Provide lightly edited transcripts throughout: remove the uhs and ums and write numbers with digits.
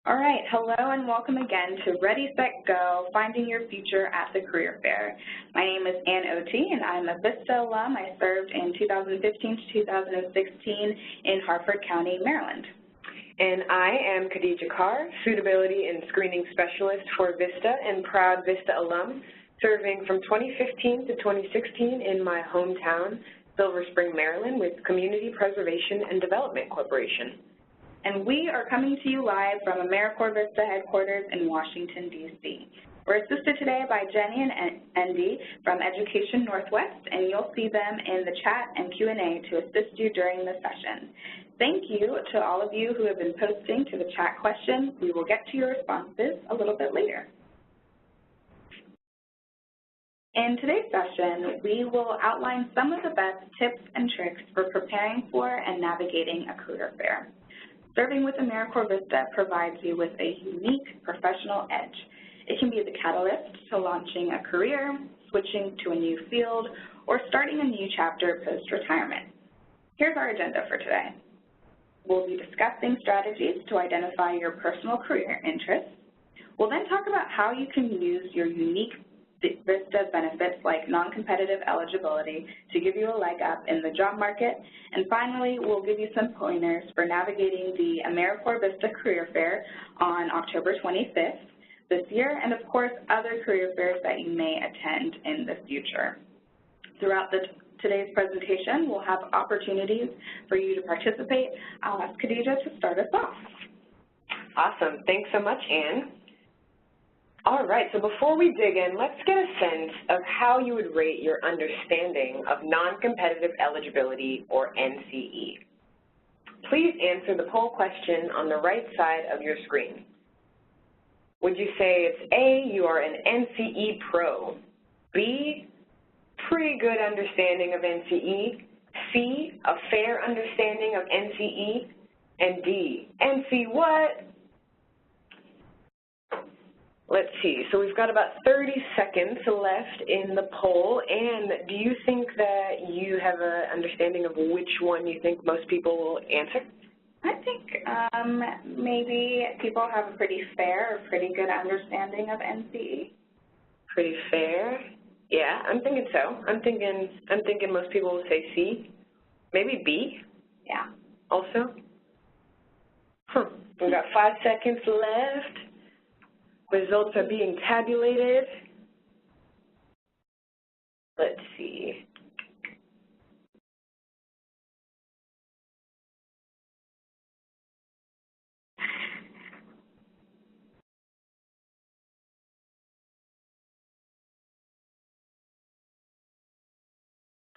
All right, hello and welcome again to Ready, Set, Go, Finding Your Future at the Career Fair. My name is Ann Oti and I'm a VISTA alum. I served in 2015 to 2016 in Harford County, Maryland. And I am Khadija Carr, Suitability and Screening Specialist for VISTA and proud VISTA alum, serving from 2015 to 2016 in my hometown, Silver Spring, Maryland, with Community Preservation and Development Corporation. And we are coming to you live from AmeriCorps VISTA headquarters in Washington, D.C. We're assisted today by Jenny and Andy from Education Northwest, and you'll see them in the chat and Q&A to assist you during the session. Thank you to all of you who have been posting to the chat questions. We will get to your responses a little bit later. In today's session, we will outline some of the best tips and tricks for preparing for and navigating a career fair. Serving with AmeriCorps VISTA provides you with a unique professional edge. It can be the catalyst to launching a career, switching to a new field, or starting a new chapter post-retirement. Here's our agenda for today. We'll be discussing strategies to identify your personal career interests. We'll then talk about how you can use your unique VISTA benefits like non-competitive eligibility to give you a leg up in the job market. And finally, we'll give you some pointers for navigating the AmeriCorps VISTA Career Fair on October 25th this year, and of course, other career fairs that you may attend in the future. Throughout today's presentation, we'll have opportunities for you to participate. I'll ask Khadija to start us off. Awesome. Thanks so much, Ann. All right, so before we dig in, let's get a sense of how you would rate your understanding of non-competitive eligibility, or NCE. Please answer the poll question on the right side of your screen. Would you say it's A, you are an NCE pro, B, pretty good understanding of NCE, C, a fair understanding of NCE, and D, NC what? Let's see, so we've got about 30 seconds left in the poll, and do you think that you have an understanding of which one you think most people will answer? I think maybe people have a pretty fair or pretty good understanding of NCE. Pretty fair? Yeah, I'm thinking so. I'm thinking most people will say C. Maybe B? Yeah. Also? We've got 5 seconds left. Results are being tabulated. Let's see.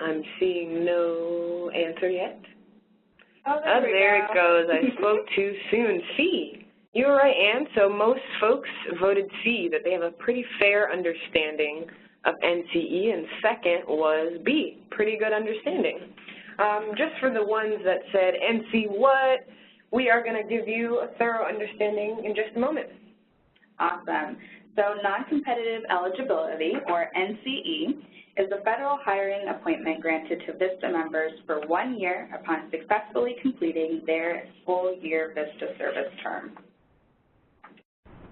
I'm seeing no answer yet. Oh, there it goes. I spoke too soon. C. You were right, Ann. So most folks voted C, that they have a pretty fair understanding of NCE, and second was B, pretty good understanding. Just for the ones that said NC what, we are going to give you a thorough understanding in just a moment. Awesome. So non-competitive eligibility, or NCE, is a federal hiring appointment granted to VISTA members for 1 year upon successfully completing their full-year VISTA service term.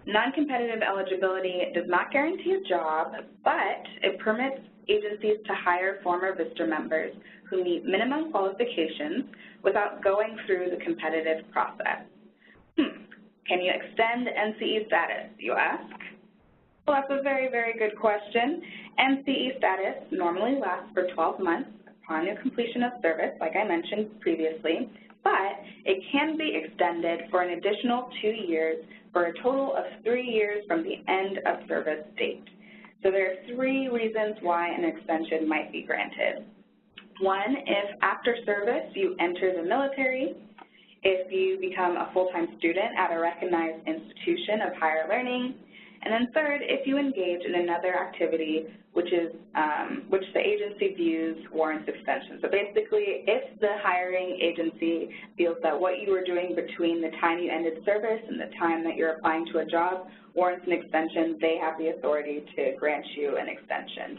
Non-competitive eligibility does not guarantee a job, but it permits agencies to hire former VISTA members who meet minimum qualifications without going through the competitive process. Can you extend NCE status, you ask? Well, that's a very, very good question. NCE status normally lasts for 12 months upon your completion of service, like I mentioned previously, but it can be extended for an additional 2 years for a total of 3 years from the end of service date. So there are 3 reasons why an extension might be granted. 1, if after service you enter the military, if you become a full-time student at a recognized institution of higher learning, and then 3rd, if you engage in another activity which the agency views warrants extension. So basically, if the hiring agency feels that what you were doing between the time you ended service and the time that you're applying to a job warrants an extension, they have the authority to grant you an extension.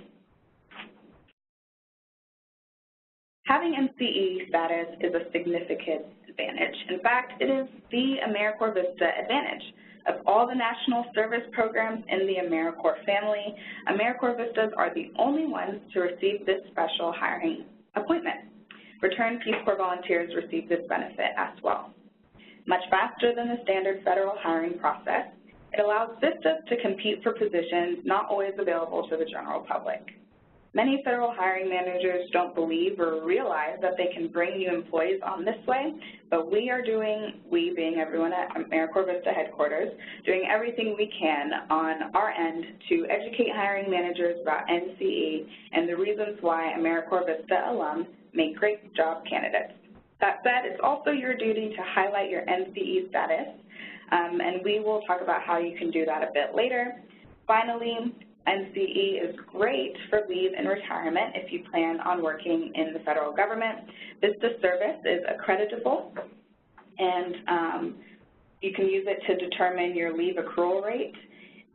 Having NCE status is a significant advantage. In fact, it is the AmeriCorps VISTA advantage. Of all the national service programs in the AmeriCorps family, AmeriCorps Vistas are the only ones to receive this special hiring appointment. Returned Peace Corps volunteers receive this benefit as well. Much faster than the standard federal hiring process, it allows Vistas to compete for positions not always available to the general public. Many federal hiring managers don't believe or realize that they can bring new employees on this way, but we being everyone at AmeriCorps Vista headquarters, doing everything we can on our end to educate hiring managers about NCE and the reasons why AmeriCorps Vista alums make great job candidates. That said, it's also your duty to highlight your NCE status, and we will talk about how you can do that a bit later. Finally, NCE is great for leave and retirement if you plan on working in the federal government. Vista service is accreditable, and you can use it to determine your leave accrual rate.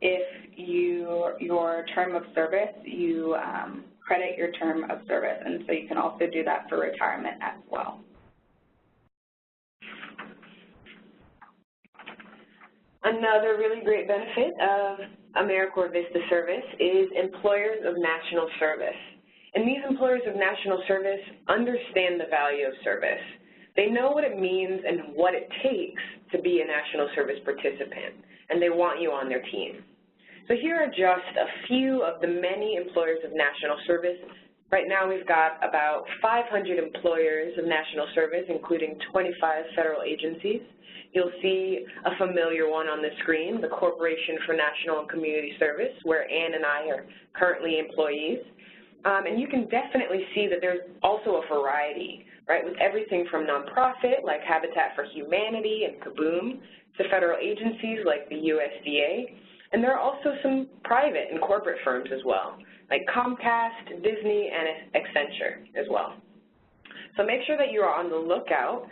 If your term of service, you credit your term of service, and so you can also do that for retirement as well. Another really great benefit of AmeriCorps Vista service is employers of national service. And these employers of national service understand the value of service. They know what it means and what it takes to be a national service participant, and they want you on their team. So here are just a few of the many employers of national service. Right now we've got about 500 employers of national service, including 25 federal agencies. You'll see a familiar one on the screen, the Corporation for National and Community Service, where Ann and I are currently employees. And you can definitely see that there's also a variety, right, with everything from nonprofit like Habitat for Humanity and Kaboom to federal agencies like the USDA. And there are also some private and corporate firms as well, like Comcast, Disney, and Accenture as well. So make sure that you are on the lookout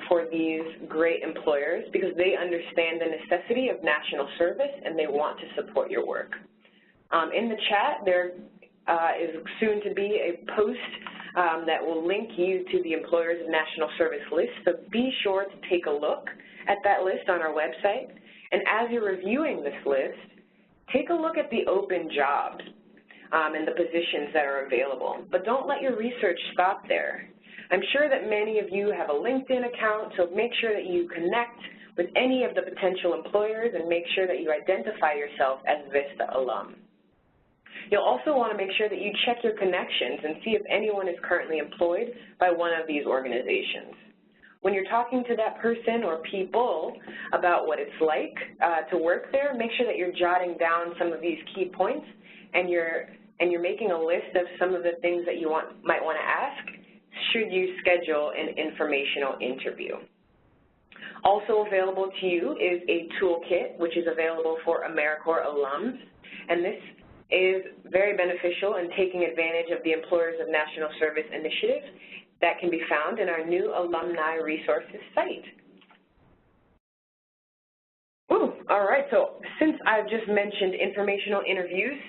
for these great employers because they understand the necessity of national service and they want to support your work. In the chat, there is soon to be a post that will link you to the Employers of National Service list, so be sure to take a look at that list on our website. And as you're reviewing this list, take a look at the open jobs and the positions that are available. But don't let your research stop there. I'm sure that many of you have a LinkedIn account, so make sure that you connect with any of the potential employers and make sure that you identify yourself as Vista alum. You'll also want to make sure that you check your connections and see if anyone is currently employed by one of these organizations. When you're talking to that person or people about what it's like to work there, make sure that you're jotting down some of these key points and you're making a list of some of the things that you might want to ask should you schedule an informational interview. Also available to you is a toolkit, which is available for AmeriCorps alums, and this is very beneficial in taking advantage of the Employers of National Service initiative that can be found in our new Alumni Resources site. All right, so since I've just mentioned informational interviews,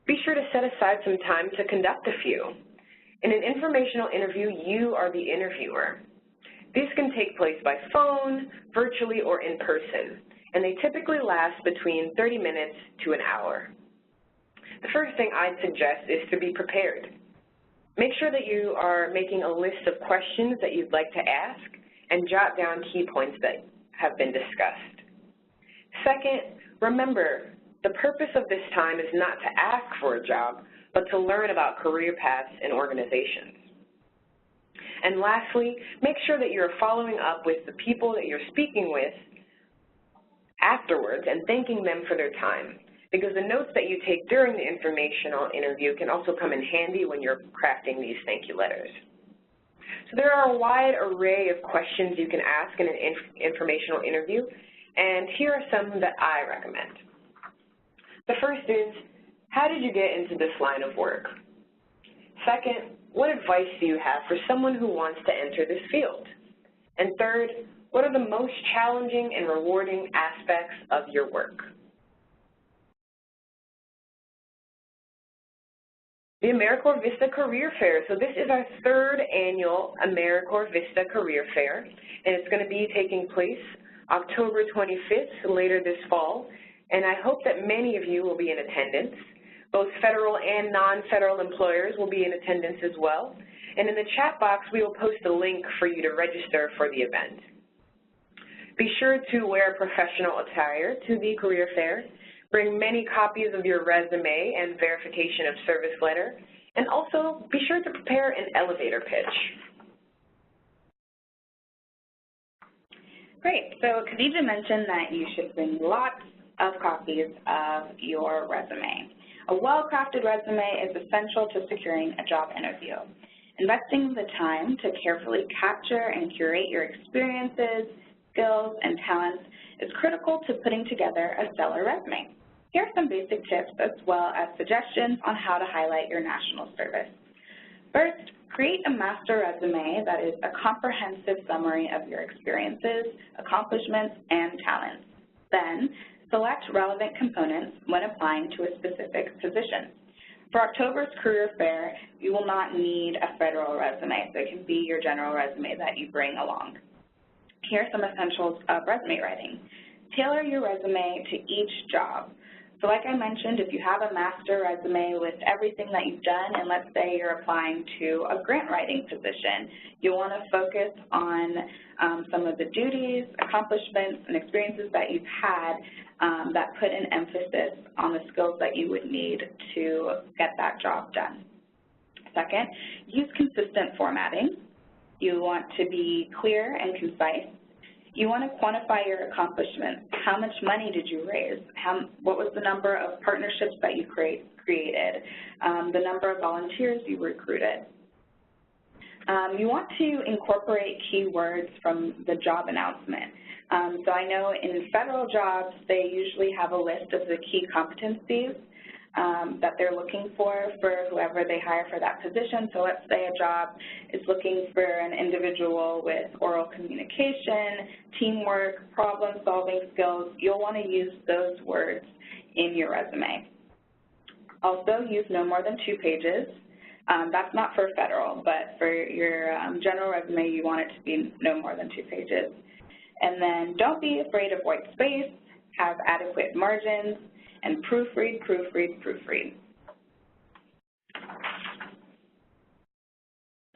be sure to set aside some time to conduct a few. In an informational interview, you are the interviewer. These can take place by phone, virtually, or in person, and they typically last between 30 minutes to an hour. The first thing I'd suggest is to be prepared. Make sure that you are making a list of questions that you'd like to ask and jot down key points that have been discussed. Second, remember, the purpose of this time is not to ask for a job, but to learn about career paths and organizations. And lastly, make sure that you're following up with the people that you're speaking with afterwards and thanking them for their time, because the notes that you take during the informational interview can also come in handy when you're crafting these thank you letters. So there are a wide array of questions you can ask in an informational interview, and here are some that I recommend. The first is, how did you get into this line of work? Second, what advice do you have for someone who wants to enter this field? And third, what are the most challenging and rewarding aspects of your work? The AmeriCorps Vista Career Fair. So this is our third annual AmeriCorps Vista Career Fair, and it's going to be taking place October 25th, later this fall, and I hope that many of you will be in attendance. Both federal and non-federal employers will be in attendance as well. And in the chat box, we will post a link for you to register for the event. Be sure to wear professional attire to the career fair. Bring many copies of your resume and verification of service letter. And also, be sure to prepare an elevator pitch. Great. So Khadija mentioned that you should bring lots of copies of your resume. A well-crafted resume is essential to securing a job interview. Investing the time to carefully capture and curate your experiences, skills, and talents is critical to putting together a stellar resume. Here are some basic tips as well as suggestions on how to highlight your national service. First, create a master resume that is a comprehensive summary of your experiences, accomplishments, and talents. Then, select relevant components when applying to a specific position. For October's career fair, you will not need a federal resume, so it can be your general resume that you bring along. Here are some essentials of resume writing. Tailor your resume to each job. So like I mentioned, if you have a master resume with everything that you've done, and let's say you're applying to a grant writing position, you'll want to focus on some of the duties, accomplishments, and experiences that you've had that put an emphasis on the skills that you would need to get that job done. Second, use consistent formatting. You want to be clear and concise. You want to quantify your accomplishments. How much money did you raise? What was the number of partnerships that you created? The number of volunteers you recruited? You want to incorporate keywords from the job announcement. So I know in federal jobs, they usually have a list of the key competencies that they're looking for whoever they hire for that position. So let's say a job is looking for an individual with oral communication, teamwork, problem-solving skills. You'll want to use those words in your resume. Also, use no more than 2 pages. That's not for federal, but for your general resume, you want it to be no more than 2 pages. And then don't be afraid of white space, have adequate margins, and proofread, proofread, proofread.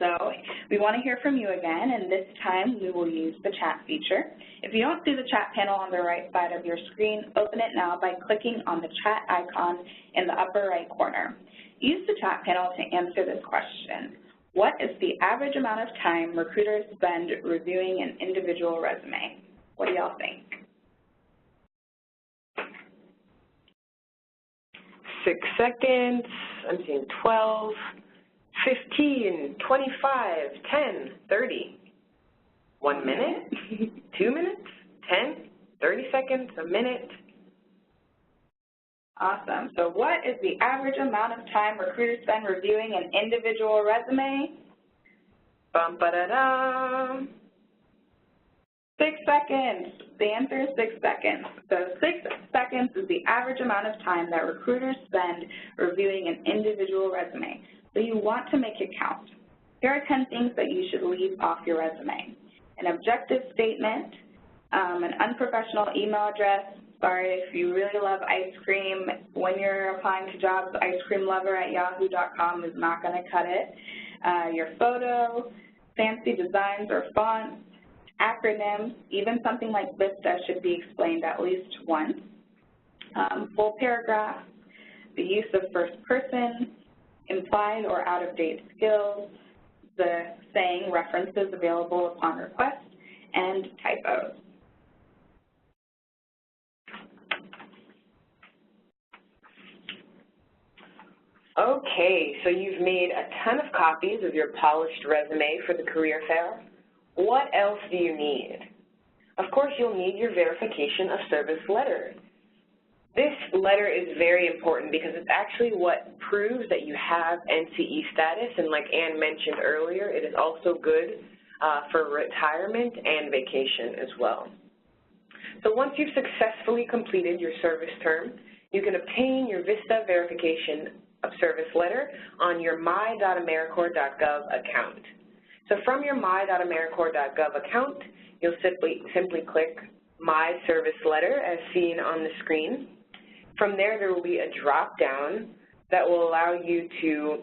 So we want to hear from you again, and this time we will use the chat feature. If you don't see the chat panel on the right side of your screen, open it now by clicking on the chat icon in the upper right corner. Use the chat panel to answer this question. What is the average amount of time recruiters spend reviewing an individual resume? What do y'all think? 6 seconds, I'm seeing 12, 15, 25, 10, 30. 1 minute, 2 minutes, 10, 30 seconds, a minute. Awesome. So what is the average amount of time recruiters spend reviewing an individual resume? Bum, ba-da-da. 6 seconds. The answer is 6 seconds. So 6 seconds is the average amount of time that recruiters spend reviewing an individual resume. So you want to make it count. Here are 10 things that you should leave off your resume. An objective statement, an unprofessional email address. Sorry, if you really love ice cream, when you're applying to jobs, icecreamlover@yahoo.com is not going to cut it. Your photo, fancy designs or fonts, acronyms, even something like VISTA should be explained at least once. Full paragraphs, the use of first person, implied or out-of-date skills, the saying references available upon request, and typos. Okay, so you've made a ton of copies of your polished resume for the career fair. What else do you need? Of course, you'll need your verification of service letter. This letter is very important because it's actually what proves that you have NCE status, and like Ann mentioned earlier, it is also good for retirement and vacation as well. So once you've successfully completed your service term, you can obtain your VISTA verification of service letter on your my.americorps.gov account. So from your my.americorps.gov account, you'll simply click My Service Letter as seen on the screen. From there will be a drop-down that will allow you to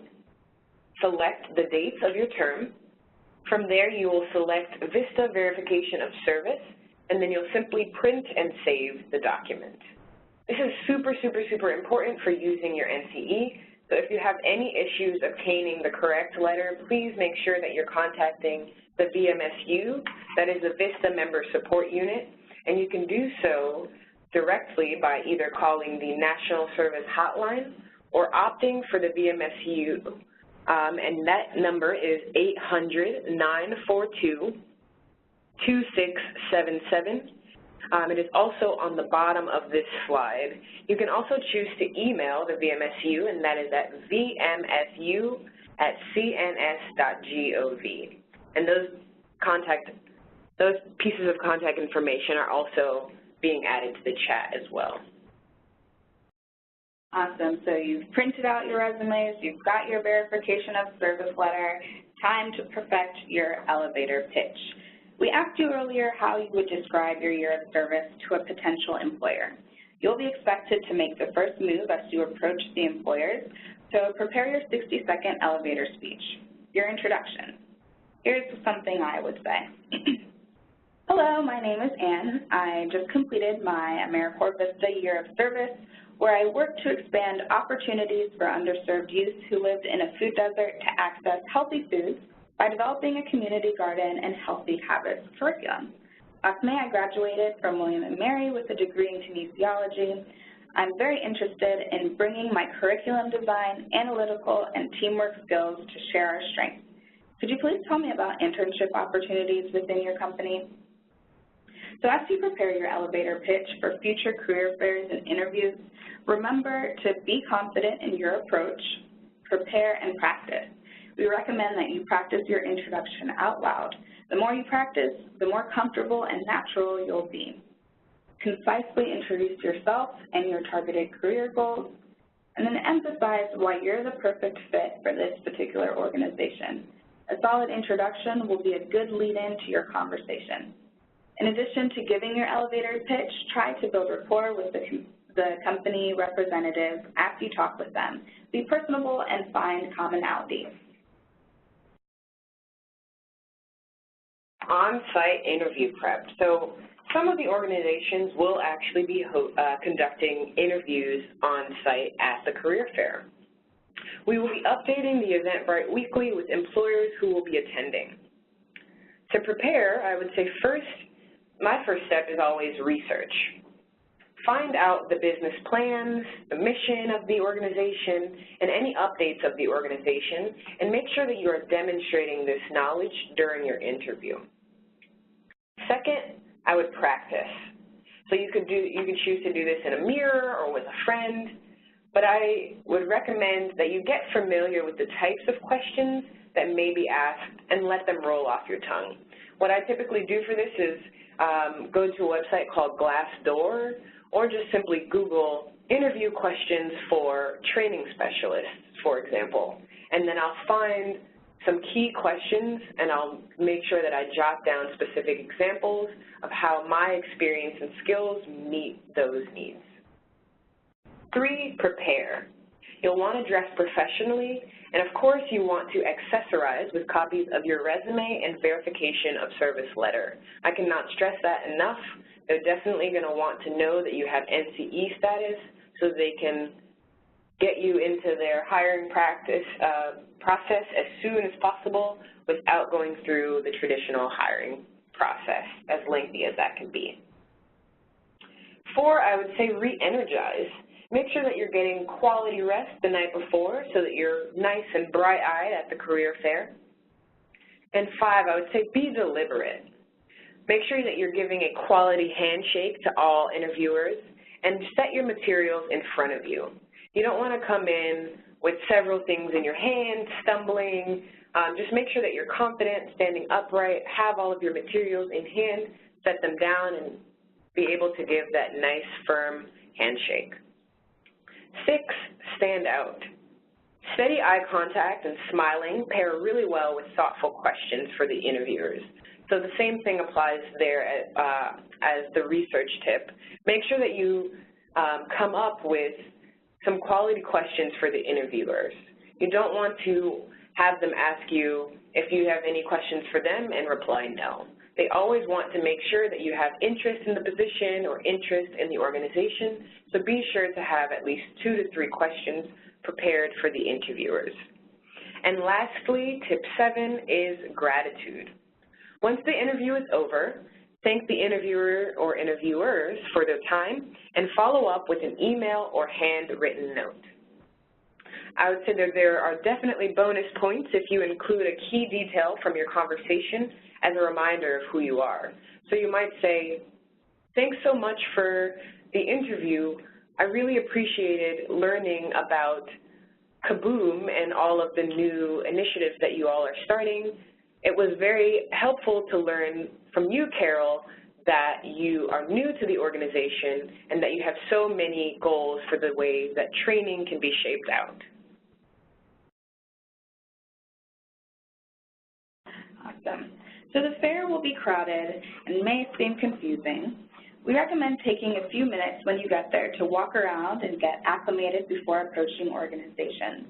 select the dates of your term. From there, you will select VISTA Verification of Service, and then you'll simply print and save the document. This is super, super, super important for using your NCE, so if you have any issues obtaining the correct letter, please make sure that you're contacting the VMSU, that is the VISTA Member Support Unit, and you can do so directly by either calling the National Service Hotline or opting for the VMSU, and that number is 800-942-2677. It is also on the bottom of this slide. You can also choose to email the VMSU, and that is at vmsu@cns.gov. And those pieces of contact information are also being added to the chat as well. Awesome. So you've printed out your resumes, you've got your verification of service letter, time to perfect your elevator pitch. We asked you earlier how you would describe your year of service to a potential employer. You'll be expected to make the first move as you approach the employers, so prepare your 60-second elevator speech, your introduction. Here's something I would say. Hello, my name is Ann. I just completed my AmeriCorps Vista year of service, where I worked to expand opportunities for underserved youth who lived in a food desert to access healthy foods by developing a community garden and healthy habits curriculum. Last May, I graduated from William & Mary with a degree in kinesiology. I'm very interested in bringing my curriculum design, analytical, and teamwork skills to share our strengths. Could you please tell me about internship opportunities within your company? So as you prepare your elevator pitch for future career fairs and interviews, remember to be confident in your approach, prepare, and practice. We recommend that you practice your introduction out loud. The more you practice, the more comfortable and natural you'll be. Concisely introduce yourself and your targeted career goals, and then emphasize why you're the perfect fit for this particular organization. A solid introduction will be a good lead-in to your conversation. In addition to giving your elevator pitch, try to build rapport with the company representative as you talk with them. Be personable and find commonalities. On-site interview prep. So some of the organizations will actually be conducting interviews on-site at the career fair. We will be updating the Eventbrite weekly with employers who will be attending. To prepare, I would say my first step is always research. Find out the business plans, the mission of the organization, and any updates of the organization, and make sure that you are demonstrating this knowledge during your interview. Second, I would practice. So you could choose to do this in a mirror or with a friend, but I would recommend that you get familiar with the types of questions that may be asked and let them roll off your tongue. What I typically do for this is go to a website called Glassdoor, or just simply Google interview questions for training specialists, for example. And then I'll find some key questions, and I'll make sure that I jot down specific examples of how my experience and skills meet those needs. 3, prepare. You'll want to dress professionally, and of course you want to accessorize with copies of your resume and verification of service letter. I cannot stress that enough. They're definitely going to want to know that you have NCE status so they can get you into their hiring process as soon as possible without going through the traditional hiring process, as lengthy as that can be. 4, I would say re-energize. Make sure that you're getting quality rest the night before so that you're nice and bright-eyed at the career fair. And 5, I would say be deliberate. Make sure that you're giving a quality handshake to all interviewers and set your materials in front of you. You don't want to come in with several things in your hand, stumbling. Just make sure that you're confident, standing upright, have all of your materials in hand, set them down, and be able to give that nice, firm handshake. 6, stand out. Steady eye contact and smiling pair really well with thoughtful questions for the interviewers. So the same thing applies there as the research tip. Make sure that you come up with some quality questions for the interviewers. You don't want to have them ask you if you have any questions for them and reply no. They always want to make sure that you have interest in the position or interest in the organization, so be sure to have at least 2 to 3 questions prepared for the interviewers. And lastly, tip 7 is gratitude. Once the interview is over, thank the interviewer or interviewers for their time and follow up with an email or handwritten note. I would say that there are definitely bonus points if you include a key detail from your conversation as a reminder of who you are. So you might say, thanks so much for the interview. I really appreciated learning about Kaboom and all of the new initiatives that you all are starting. It was very helpful to learn from you, Carol, that you are new to the organization and that you have so many goals for the ways that training can be shaped out. Awesome. So the fair will be crowded and may seem confusing. We recommend taking a few minutes when you get there to walk around and get acclimated before approaching organizations.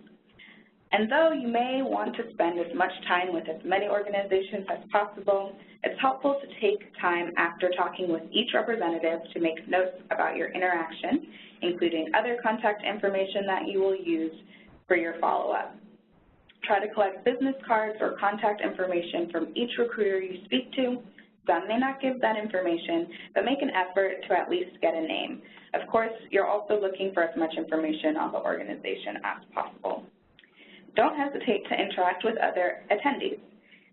And though you may want to spend as much time with as many organizations as possible, it's helpful to take time after talking with each representative to make notes about your interaction, including other contact information that you will use for your follow-up. Try to collect business cards or contact information from each recruiter you speak to. Some may not give that information, but make an effort to at least get a name. Of course, you're also looking for as much information on the organization as possible. Don't hesitate to interact with other attendees.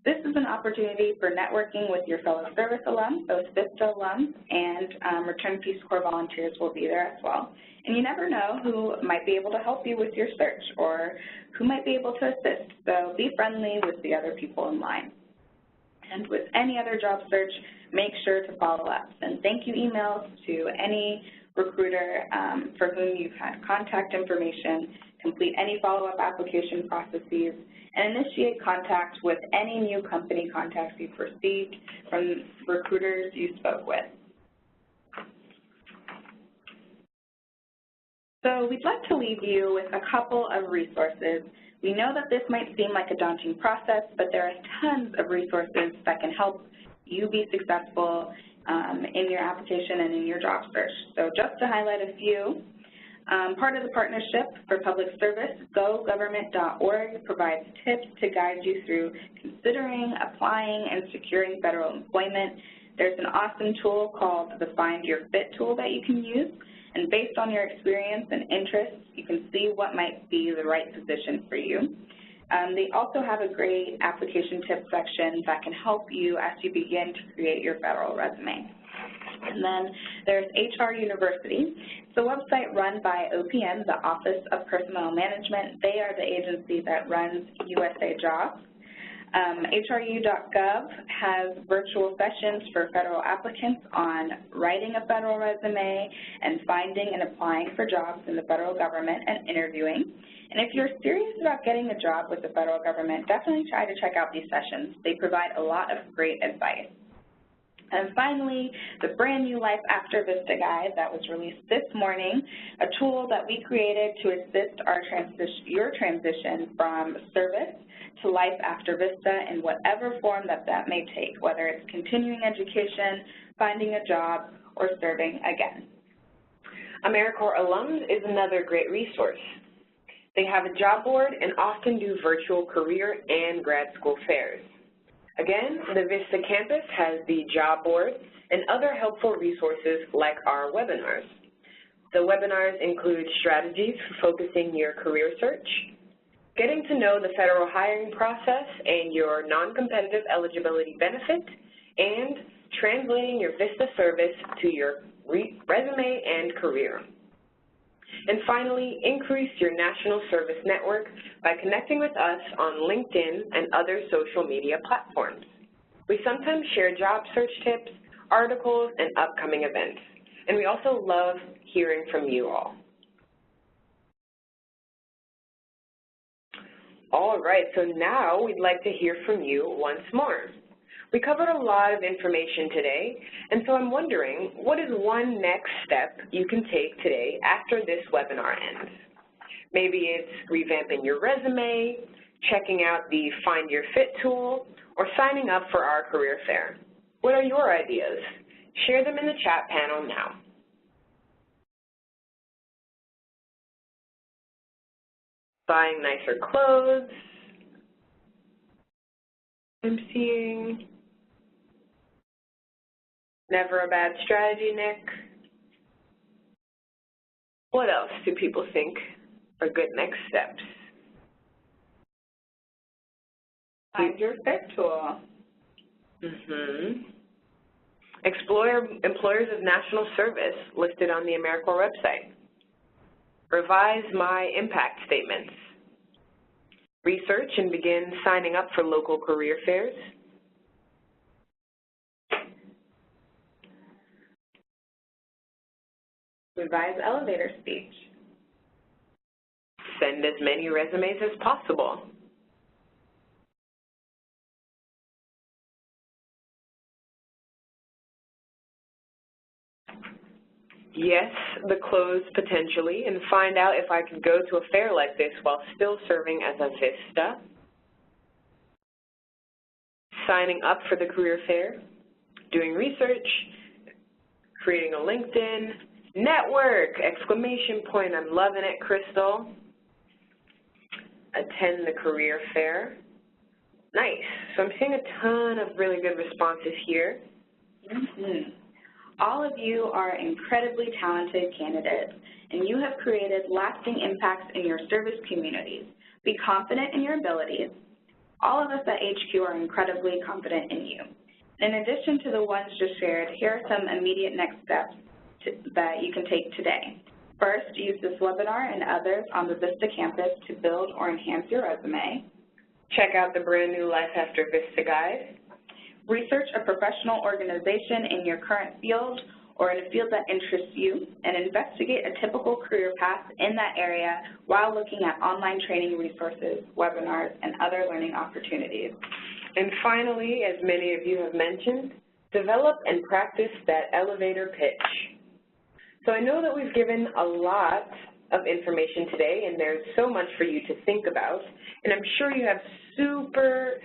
This is an opportunity for networking with your fellow service alums, both VISTA alums and Return Peace Corps volunteers will be there as well. And you never know who might be able to help you with your search or who might be able to assist, so be friendly with the other people in line. And with any other job search, make sure to follow up. Send thank you emails to any recruiter for whom you've had contact information, complete any follow-up application processes, and initiate contact with any new company contacts you've received from recruiters you spoke with. So we'd like to leave you with a couple of resources. We know that this might seem like a daunting process, but there are tons of resources that can help you be successful in your application and in your job search. So just to highlight a few, part of the Partnership for Public Service, gogovernment.org, provides tips to guide you through considering, applying, and securing federal employment. There's an awesome tool called the Find Your Fit tool that you can use, and based on your experience and interests, you can see what might be the right position for you. They also have a great application tip section that can help you as you begin to create your federal resume. And then there's HR University. It's a website run by OPM, the Office of Personnel Management. They are the agency that runs USA Jobs. HRU.gov has virtual sessions for federal applicants on writing a federal resume and finding and applying for jobs in the federal government and interviewing. And if you're serious about getting a job with the federal government, definitely try to check out these sessions. They provide a lot of great advice. And finally, the brand new Life After VISTA guide that was released this morning, a tool that we created to assist your transition from service to life after VISTA in whatever form that may take, whether it's continuing education, finding a job, or serving again. AmeriCorps Alums is another great resource. They have a job board and often do virtual career and grad school fairs. Again, the VISTA campus has the job board and other helpful resources like our webinars. The webinars include strategies for focusing your career search, getting to know the federal hiring process and your non-competitive eligibility benefit, and translating your VISTA service to your resume and career. And finally, increase your national service network by connecting with us on LinkedIn and other social media platforms. We sometimes share job search tips, articles, and upcoming events. And we also love hearing from you all. All right, so now we'd like to hear from you once more. We covered a lot of information today, and so I'm wondering, what is one next step you can take today after this webinar ends? Maybe it's revamping your resume, checking out the Find Your Fit tool, or signing up for our career fair. What are your ideas? Share them in the chat panel now. Buying nicer clothes, I'm seeing. Never a bad strategy, Nick. What else do people think are good next steps? Find Your Fit tool. Explore employers of national service listed on the AmeriCorps website. Revise my impact statements. Research and begin signing up for local career fairs. Revise elevator speech. Send as many resumes as possible. Yes, the clothes potentially, and find out if I could go to a fair like this while still serving as a VISTA. Signing up for the career fair, doing research, creating a LinkedIn, network, exclamation point, I'm loving it, Crystal. Attend the career fair. Nice, so I'm seeing a ton of really good responses here. All of you are incredibly talented candidates, and you have created lasting impacts in your service communities. Be confident in your abilities. All of us at HQ are incredibly confident in you. In addition to the ones just shared, here are some immediate next steps that you can take today. First, use this webinar and others on the VISTA campus to build or enhance your resume. Check out the brand new Life After VISTA guide. Research a professional organization in your current field or in a field that interests you, and investigate a typical career path in that area while looking at online training resources, webinars, and other learning opportunities. And finally, as many of you have mentioned, develop and practice that elevator pitch. So I know that we've given a lot of information today, and there's so much for you to think about, and I'm sure you have super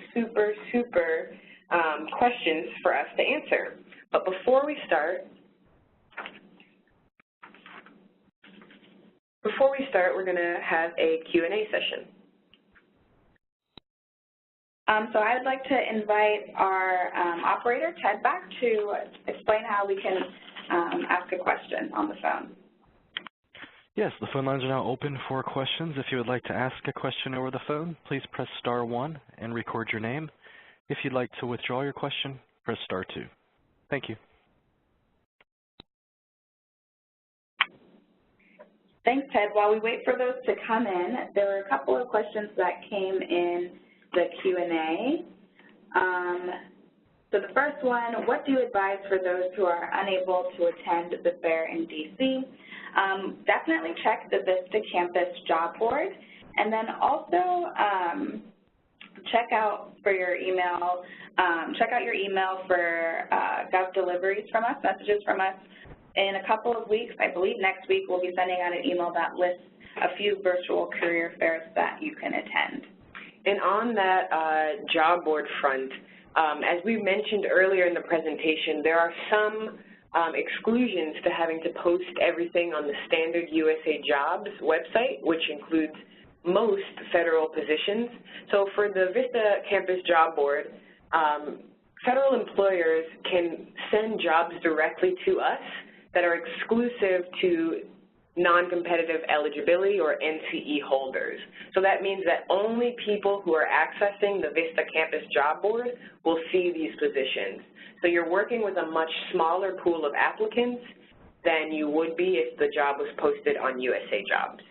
questions for us to answer. But before we start, we're going to have a Q&A session. So I would like to invite our operator, Ted, back to explain how we can ask a question on the phone. Yes, the phone lines are now open for questions. If you would like to ask a question over the phone, please press *1 and record your name. If you'd like to withdraw your question, press *2. Thank you. Thanks, Ted. While we wait for those to come in, there were a couple of questions that came in the Q&A. So the first one, what do you advise for those who are unable to attend the fair in DC? Definitely check the VISTA campus job board, and then also check out your email for Gov deliveries from us, messages from us. In a couple of weeks, I believe next week, we'll be sending out an email that lists a few virtual career fairs that you can attend. And on that job board front, as we mentioned earlier in the presentation, there are some exclusions to having to post everything on the standard USA Jobs website, which includes most federal positions. So for the VISTA campus job board, federal employers can send jobs directly to us that are exclusive to non-competitive eligibility or NCE holders. So that means that only people who are accessing the VISTA campus job board will see these positions. So you're working with a much smaller pool of applicants than you would be if the job was posted on USA Jobs.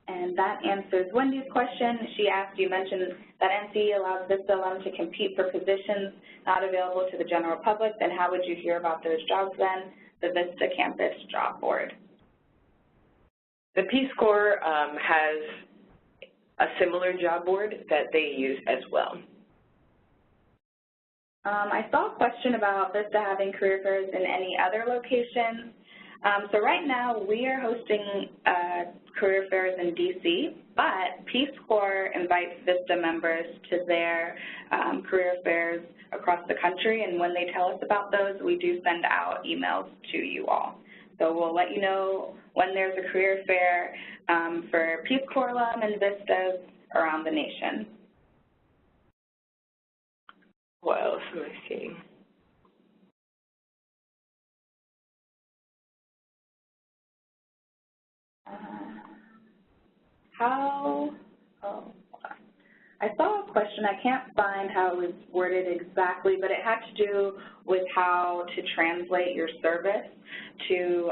And that answers Wendy's question. She asked, you mentioned that NCE allows VISTA alum to compete for positions not available to the general public. Then how would you hear about those jobs then? The VISTA campus job board. The Peace Corps has a similar job board that they use as well. I saw a question about VISTA having career fairs in any other locations. So right now we are hosting career fairs in DC, but Peace Corps invites VISTA members to their career fairs across the country, and when they tell us about those, we do send out emails to you all. So we'll let you know when there's a career fair for Peace Corps alum and VISTAs around the nation. What else am I seeing? I saw a question. I can't find how it was worded exactly, but it had to do with how to translate your service to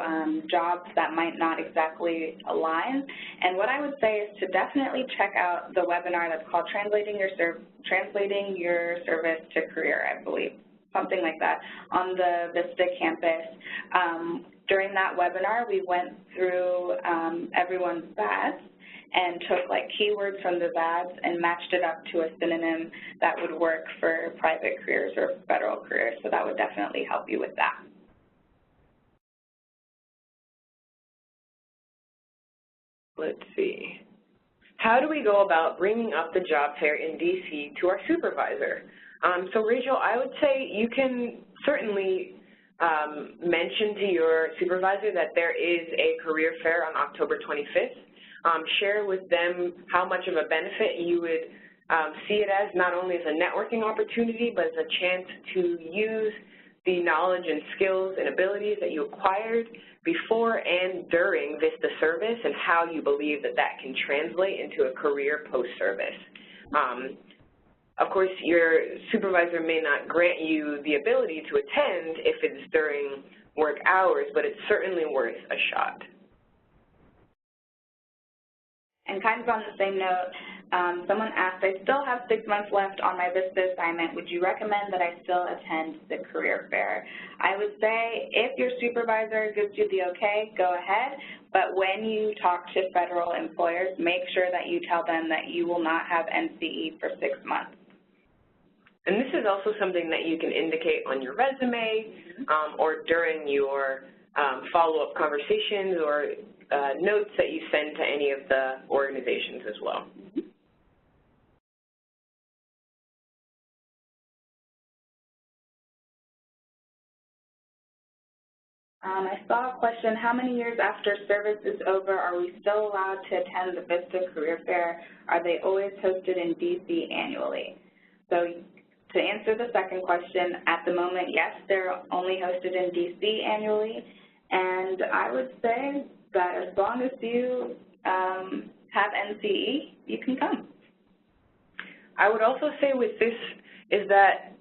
jobs that might not exactly align. And what I would say is to definitely check out the webinar that's called Translating Your Service to Career, I believe, something like that, on the VISTA campus. During that webinar, we went through everyone's VADs and took like keywords from the VADs and matched it up to a synonym that would work for private careers or federal careers. So that would definitely help you with that. Let's see. How do we go about bringing up the job fair in DC to our supervisor? So Rachel, I would say you can certainly mention to your supervisor that there is a career fair on October 25th. Share with them how much of a benefit you would see it as, not only as a networking opportunity, but as a chance to use the knowledge and skills and abilities that you acquired before and during VISTA service, and how you believe that that can translate into a career post-service. Of course, your supervisor may not grant you the ability to attend if it's during work hours, but it's certainly worth a shot. And kind of on the same note, someone asked, I still have 6 months left on my VISTA assignment. Would you recommend that I still attend the career fair? I would say if your supervisor gives you the okay, go ahead. But when you talk to federal employers, make sure that you tell them that you will not have NCE for 6 months. And this is also something that you can indicate on your resume or during your follow-up conversations or notes that you send to any of the organizations as well. I saw a question, how many years after service is over are we still allowed to attend the VISTA Career Fair? Are they always hosted in DC annually? So to answer the second question, at the moment, yes, they're only hosted in DC annually. And I would say that as long as you have NCE, you can come. I would also say with this is that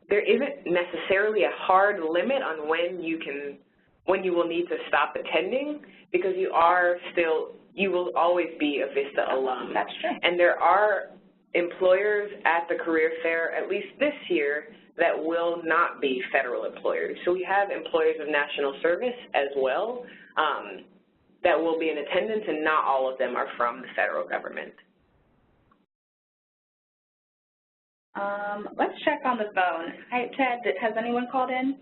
there isn't necessarily a hard limit on when you will need to stop attending, because you will always be a VISTA alum. That's true. And there are employers at the career fair, at least this year, that will not be federal employers. So we have employers of national service as well that will be in attendance, and not all of them are from the federal government. Let's check on the phone. Hi, Ted, has anyone called in?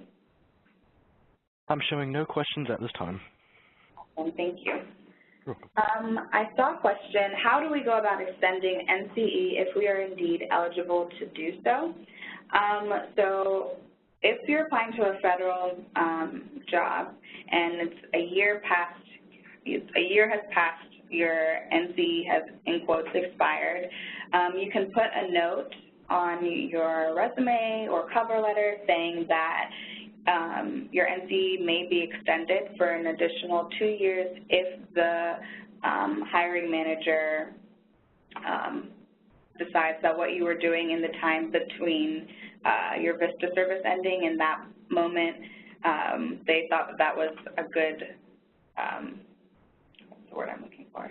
I'm showing no questions at this time. Awesome, thank you. I saw a question, how do we go about extending NCE if we are indeed eligible to do so? So if you're applying to a federal job and it's a year has passed, your NCE has, in quotes, expired, you can put a note on your resume or cover letter saying that your NCE may be extended for an additional 2 years if the hiring manager decides that what you were doing in the time between your VISTA service ending and that moment, they thought that that was a good, what's the word I'm looking for?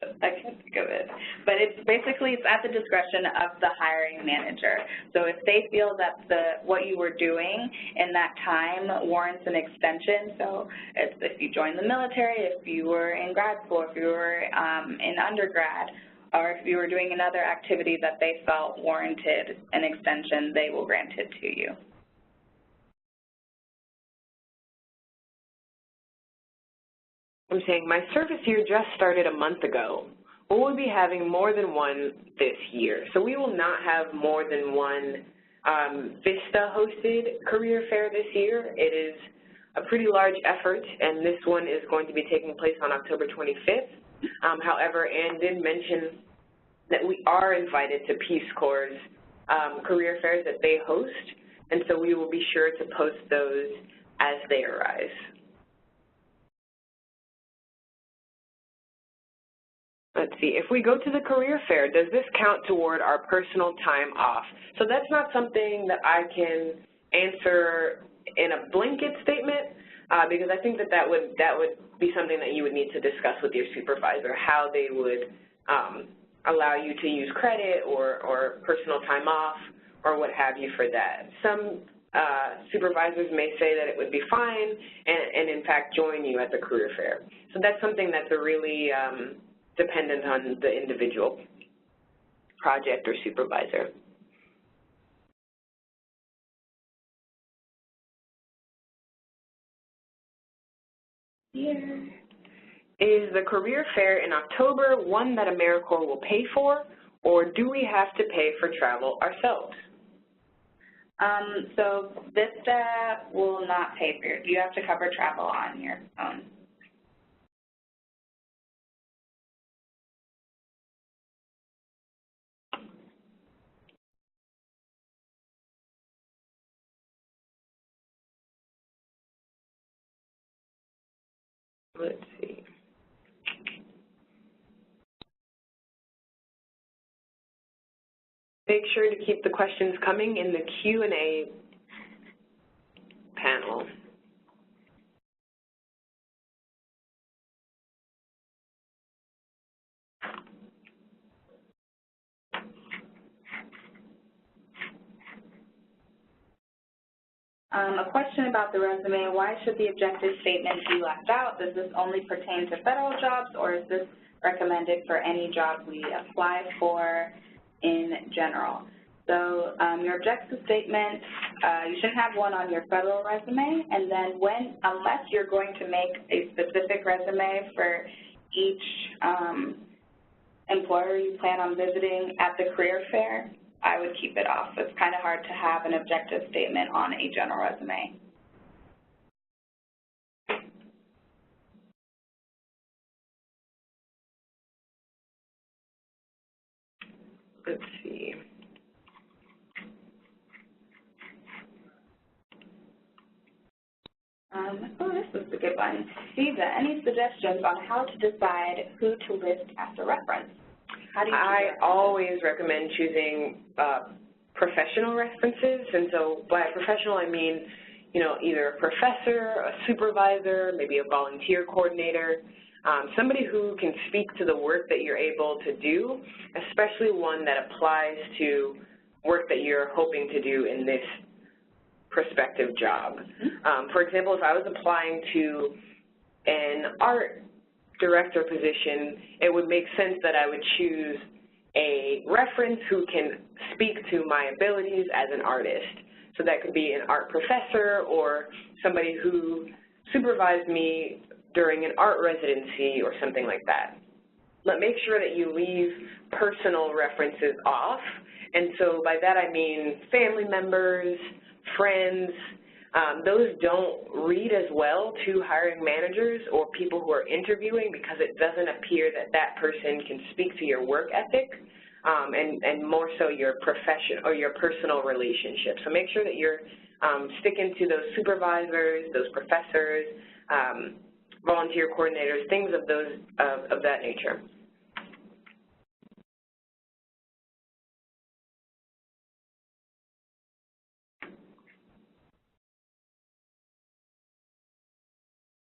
I can't think of it, but it's basically it's at the discretion of the hiring manager. So if they feel that what you were doing in that time warrants an extension, so if you joined the military, if you were in grad school, if you were in undergrad, or if you were doing another activity that they felt warranted an extension, they will grant it to you. I'm saying my service year just started a month ago. Will we be having more than one this year? So we will not have more than one VISTA-hosted career fair this year. It is a pretty large effort, and this one is going to be taking place on October 25th. However, Ann did mention that we are invited to Peace Corps' career fairs that they host, and so we will be sure to post those as they arise. Let's see, if we go to the career fair, does this count toward our personal time off? So that's not something that I can answer in a blanket statement because I think that would be something that you would need to discuss with your supervisor, how they would allow you to use credit or personal time off or what have you for that. Some supervisors may say that it would be fine and in fact join you at the career fair. So that's something that's a really dependent on the individual project or supervisor. Here. Is the career fair in October one that AmeriCorps will pay for, or do we have to pay for travel ourselves? So VISTA will not pay for it. You have to cover travel on your own. Let's see. Make sure to keep the questions coming in the Q&A panel. A question about the resume, why should the objective statement be left out? Does this only pertain to federal jobs, or is this recommended for any job we apply for in general? So your objective statement, you should have one on your federal resume, and then unless you're going to make a specific resume for each employer you plan on visiting at the career fair, I would keep it off. It's kind of hard to have an objective statement on a general resume. Let's see. Oh, this is a good one. Viva, any suggestions on how to decide who to list as a reference? How do you I always recommend choosing professional references, and so by professional I mean, either a professor, a supervisor, maybe a volunteer coordinator, somebody who can speak to the work that you're able to do, especially one that applies to work that you're hoping to do in this prospective job. For example, if I was applying to an art director position, it would make sense that I would choose a reference who can speak to my abilities as an artist. So that could be an art professor or somebody who supervised me during an art residency or something like that. But make sure that you leave personal references off. And so by that I mean family members, friends. Those don't read as well to hiring managers or people who are interviewing because it doesn't appear that that person can speak to your work ethic and more so your profession or your personal relationship. So make sure that you're sticking to those supervisors, those professors, volunteer coordinators, things of that nature.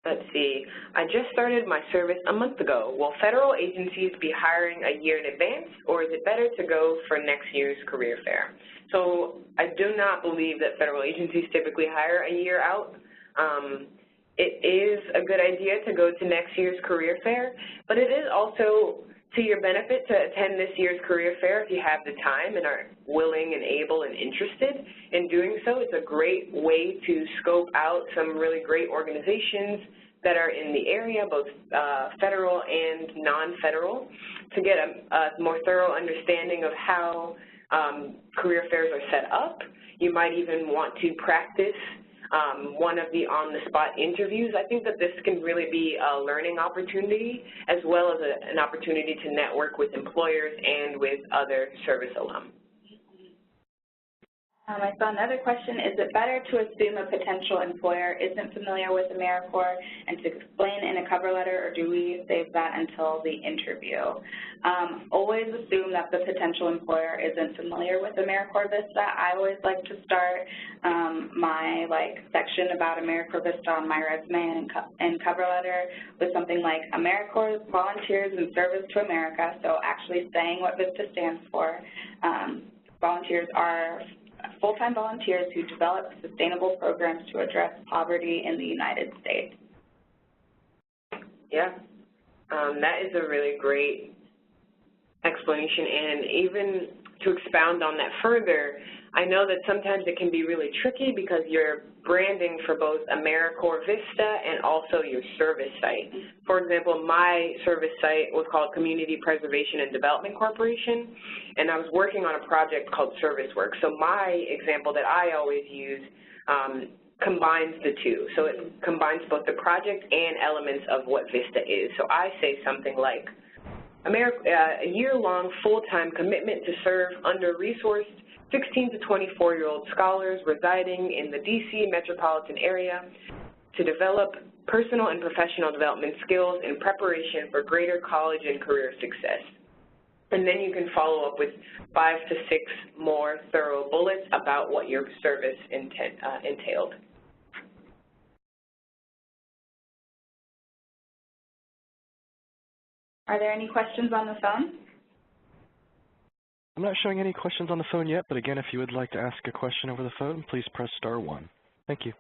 Let's see. I just started my service a month ago. Will federal agencies be hiring a year in advance, or is it better to go for next year's career fair? So I do not believe that federal agencies typically hire a year out. It is a good idea to go to next year's career fair, but it is also to your benefit to attend this year's career fair if you have the time and are willing and able and interested in doing so. It's a great way to scope out some really great organizations that are in the area, both federal and non-federal, to get a more thorough understanding of how career fairs are set up. You might even want to practice one of the on-the-spot interviews. I think that this can really be a learning opportunity as well as an opportunity to network with employers and with other service alum. I saw another question, is it better to assume a potential employer isn't familiar with AmeriCorps and to explain in a cover letter, or do we save that until the interview? Always assume that the potential employer isn't familiar with AmeriCorps Vista. I always like to start my section about AmeriCorps Vista on my resume and cover letter with something like AmeriCorps volunteers in service to America, so actually saying what Vista stands for. Volunteers are full-time volunteers who develop sustainable programs to address poverty in the United States. Yeah, that is a really great explanation, and even to expound on that further, I know that sometimes it can be really tricky because you're branding for both AmeriCorps Vista and also your service site. For example, my service site was called Community Preservation and Development Corporation, and I was working on a project called Service Work. So my example that I always use combines the two. So it combines both the project and elements of what Vista is. So I say something like, a year-long full-time commitment to serve under-resourced 16 to 24-year-old scholars residing in the D.C. metropolitan area to develop personal and professional development skills in preparation for greater college and career success. And then you can follow up with 5 to 6 more thorough bullets about what your service entailed. Are there any questions on the phone? I'm not showing any questions on the phone yet, but again, if you would like to ask a question over the phone, please press *1. Thank you.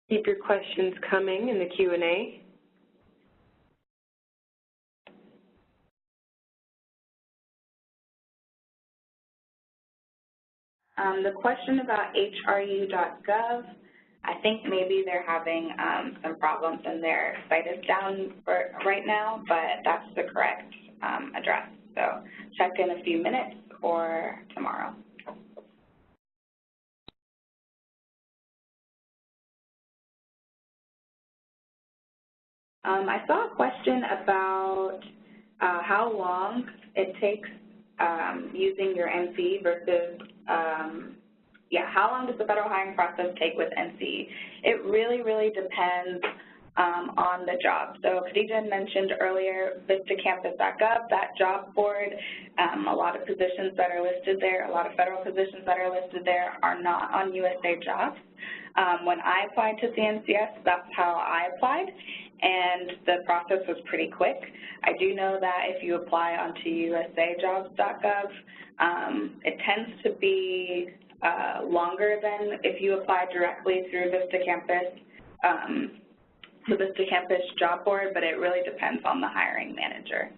Keep your questions coming in the Q&A. The question about hru.gov, I think maybe they're having some problems and their site is down right now, but that's the correct address. So check in a few minutes or tomorrow. I saw a question about how long it takes using your NCE versus, how long does the federal hiring process take with NCE? It really, really depends on the job. So Khadija mentioned earlier vistacampus.gov, that job board, a lot of positions that are listed there, a lot of federal positions that are listed there are not on USA Jobs. When I applied to CNCS, that's how I applied, and the process was pretty quick. I do know that if you apply onto usajobs.gov, it tends to be longer than if you apply directly through Vista Campus, the Vista Campus job board, but it really depends on the hiring manager.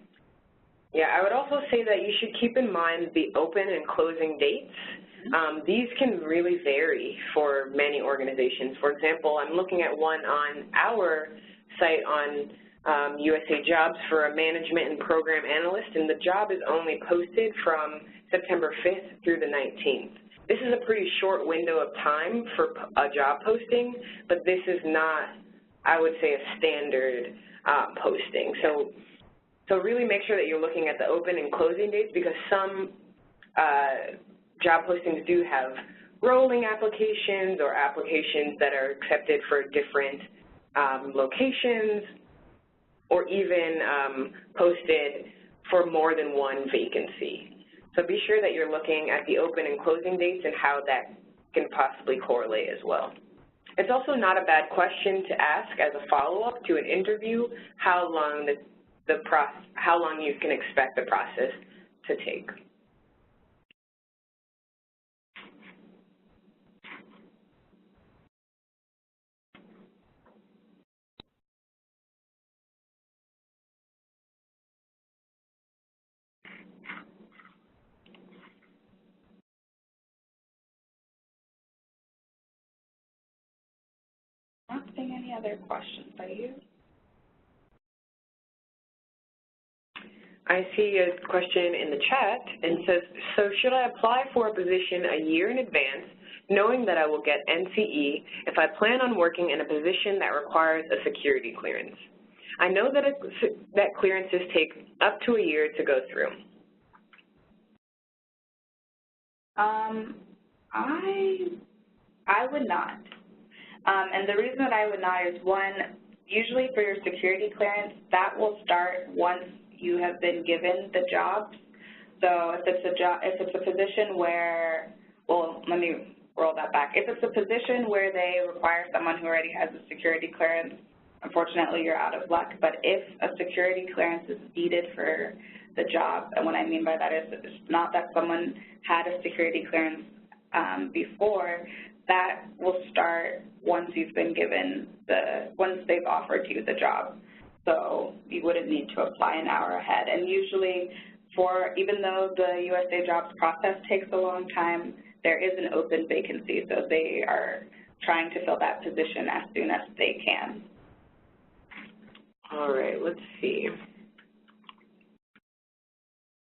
Yeah, I would also say that you should keep in mind the open and closing dates. These can really vary for many organizations. For example, I'm looking at one on our site on USA Jobs for a management and program analyst, and the job is only posted from September 5th through the 19th. This is a pretty short window of time for a job posting, but this is not, I would say, a standard posting. So really make sure that you're looking at the open and closing dates, because some job postings do have rolling applications or applications that are accepted for different locations, or even posted for more than one vacancy. So be sure that you're looking at the open and closing dates and how that can possibly correlate as well. It's also not a bad question to ask as a follow-up to an interview how long you can expect the process to take. Not seeing any other questions, are you? I see a question in the chat and says, so should I apply for a position a year in advance knowing that I will get NCE if I plan on working in a position that requires a security clearance? I know that clearances take up to a year to go through. I would not. And the reason that I would not is, one, usually for your security clearance, that will start once you have been given the job. So if it's a position where, well, let me roll that back. If it's a position where they require someone who already has a security clearance, unfortunately you're out of luck. But if a security clearance is needed for the job, and what I mean by that is it's not that someone had a security clearance before, that will start once you've been given once they've offered you the job. So you wouldn't need to apply an hour ahead. And usually even though the USA Jobs process takes a long time, there is an open vacancy, so they are trying to fill that position as soon as they can. All right, let's see.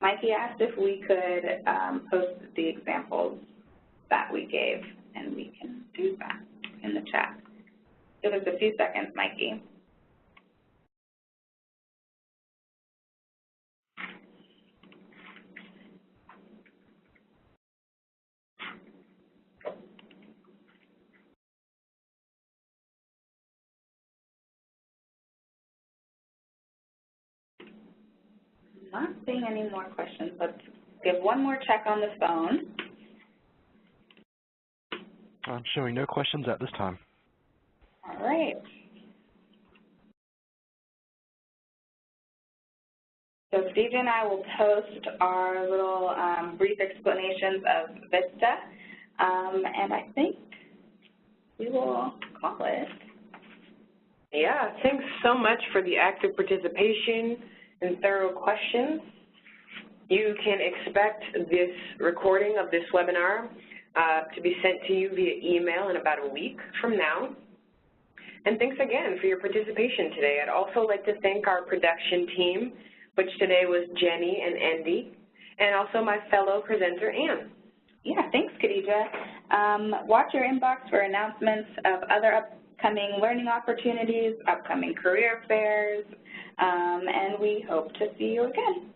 Mikey asked if we could post the examples that we gave, and we can do that in the chat. Give us a few seconds, Mikey. I'm not seeing any more questions. Let's give one more check on the phone. I'm showing no questions at this time. All right. So DJ and I will post our little brief explanations of VISTA, and I think we will call it. Yeah, thanks so much for the active participation and thorough questions. You can expect this recording of this webinar to be sent to you via email in about a week from now. And thanks again for your participation today. I'd also like to thank our production team, which today was Jenny and Andy, and also my fellow presenter, Ann. Yeah, thanks, Khadija. Watch your inbox for announcements of other upcoming learning opportunities, upcoming career fairs, and we hope to see you again.